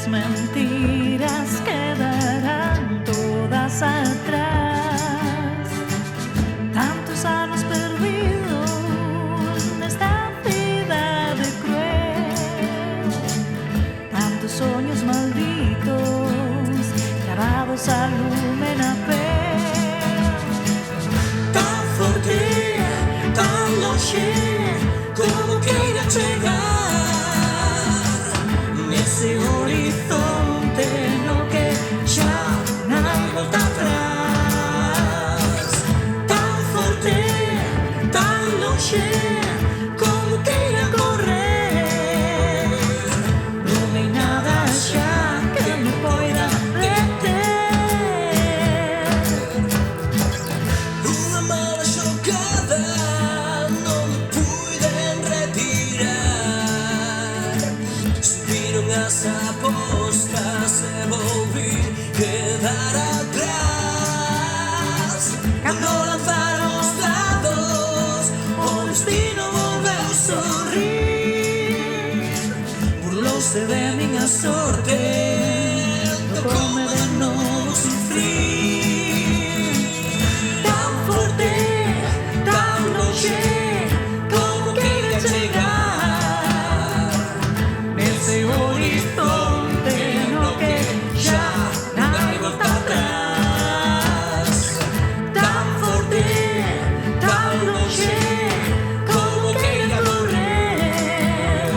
mentiras quedarán todas atrás. Tantos años perdidos en esta vida de cruel, tantos sueños malditos clavados al lumen a piel. Tan fuerte, tan longe, como quiera llegar ese horizonte, no que ya no hay vuelta atrás. Tan fuerte, tan longe, como quiera correr, no hay nada ya que me pueda detener. Una mala chocada no me pueden retirar. Subieron as apostas e volví quedar atrás. Cuando lanzaron os dados, o destino volveu sorrir. Burlouse de miña sorte, tocoume de novo sufrir. Tan forte, tan longe, como queira chegar nese horizonte, no que ya no hay vuelta atrás. Tan forte, tan longe, como queira correr,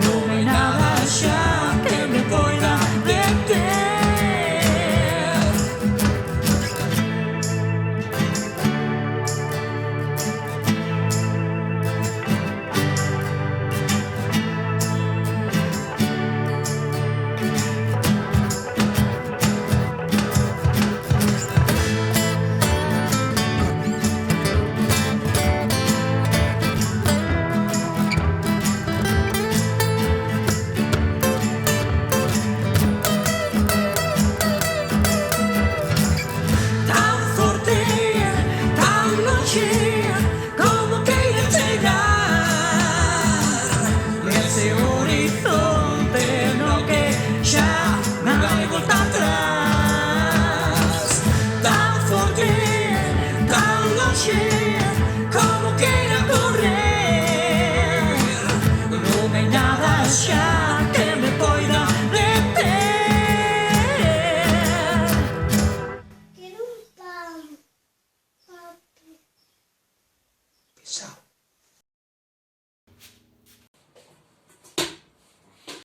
no hay nada ya que me pueda detener. Tan forte, tan longe, como queira chegar nese horizonte, no que ya no hay vuelta atrás. Tan forte, tan longe,